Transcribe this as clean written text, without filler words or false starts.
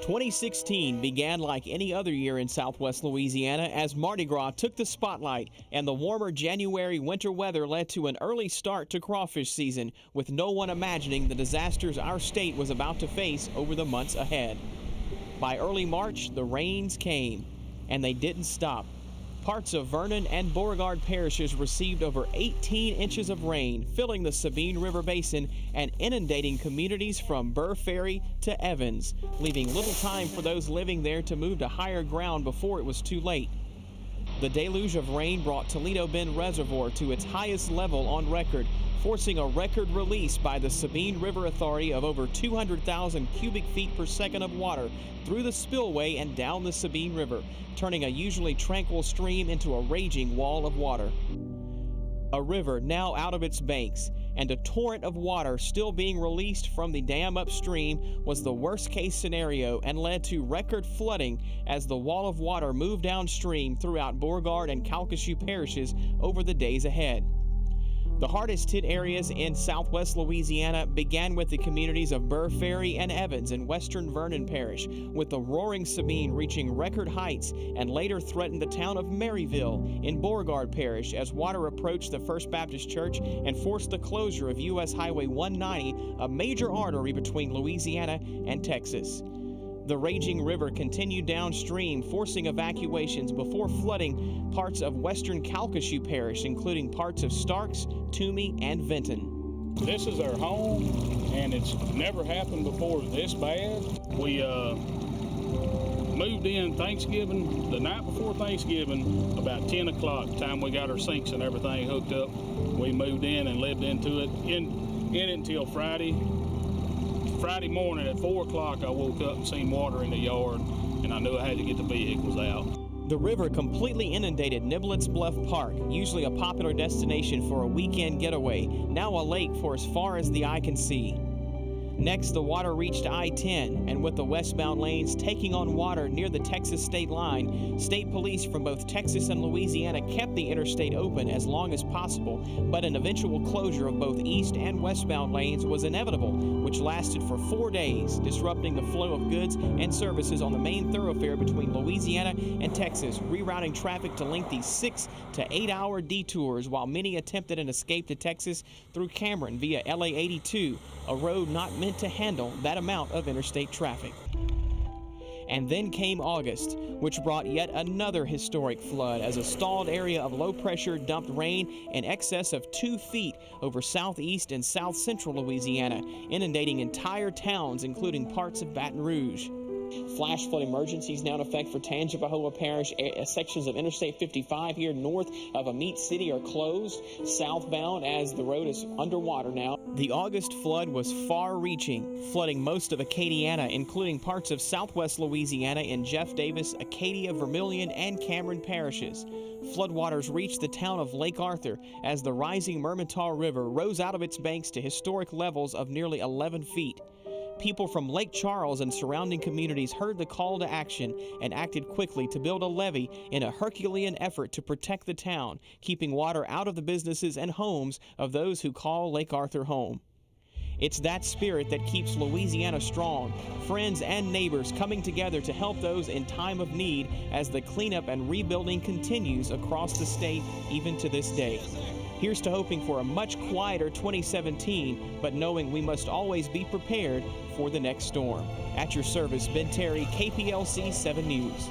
2016 began like any other year in southwest Louisiana as Mardi Gras took the spotlight, and the warmer January winter weather led to an early start to crawfish season, with no one imagining the disasters our state was about to face over the months ahead. By early March, the rains came, and they didn't stop. Parts of Vernon and Beauregard parishes received over 18 inches of rain, filling the Sabine River Basin and inundating communities from Burr Ferry to Evans, leaving little time for those living there to move to higher ground before it was too late. The deluge of rain brought Toledo Bend Reservoir to its highest level on record, forcing a record release by the Sabine River Authority of over 200,000 cubic feet per second of water through the spillway and down the Sabine River, turning a usually tranquil stream into a raging wall of water. A river now out of its banks and a torrent of water still being released from the dam upstream was the worst-case scenario and led to record flooding as the wall of water moved downstream throughout Beauregard and Calcasieu parishes over the days ahead. The hardest hit areas in southwest Louisiana began with the communities of Burr Ferry and Evans in western Vernon Parish, with the roaring Sabine reaching record heights and later threatened the town of Maryville in Beauregard Parish as water approached the First Baptist Church and forced the closure of U.S. Highway 190, a major artery between Louisiana and Texas. The raging river continued downstream, forcing evacuations before flooding parts of western Calcasieu Parish, including parts of Starks, Toomey, and Vinton. This is our home, and it's never happened before this bad. We moved in Thanksgiving, the night before Thanksgiving, about 10 o'clock, the time we got our sinks and everything hooked up. We moved in and lived into it, in it until Friday morning at 4 o'clock. I woke up and seen water in the yard, and I knew I had to get the vehicles out. The river completely inundated Niblett's Bluff Park, usually a popular destination for a weekend getaway, now a lake for as far as the eye can see. Next, the water reached I-10, and with the westbound lanes taking on water near the Texas state line, state police from both Texas and Louisiana kept the interstate open as long as possible, but an eventual closure of both east and westbound lanes was inevitable, which lasted for 4 days, disrupting the flow of goods and services on the main thoroughfare between Louisiana and Texas, rerouting traffic to lengthy 6 to 8 hour detours while many attempted an escape to Texas through Cameron via LA 82, a road not meant to handle that amount of interstate traffic. And then came August, which brought yet another historic flood as a stalled area of low pressure dumped rain in excess of 2 feet over southeast and south central Louisiana, inundating entire towns, including parts of Baton Rouge. Flash flood emergencies now in effect for Tangipahoa Parish. Sections of Interstate 55 here north of Amite City are closed southbound as the road is underwater now. The August flood was far-reaching, flooding most of Acadiana, including parts of southwest Louisiana in Jeff Davis, Acadia, Vermilion, and Cameron parishes. Floodwaters reached the town of Lake Arthur as the rising Mermentau River rose out of its banks to historic levels of nearly 11 feet. People from Lake Charles and surrounding communities heard the call to action and acted quickly to build a levee in a Herculean effort to protect the town, keeping water out of the businesses and homes of those who call Lake Arthur home. It's that spirit that keeps Louisiana strong, friends and neighbors coming together to help those in time of need as the cleanup and rebuilding continues across the state even to this day. Here's to hoping for a much quieter 2017, but knowing we must always be prepared for the next storm. At your service, Ben Terry, KPLC 7 News.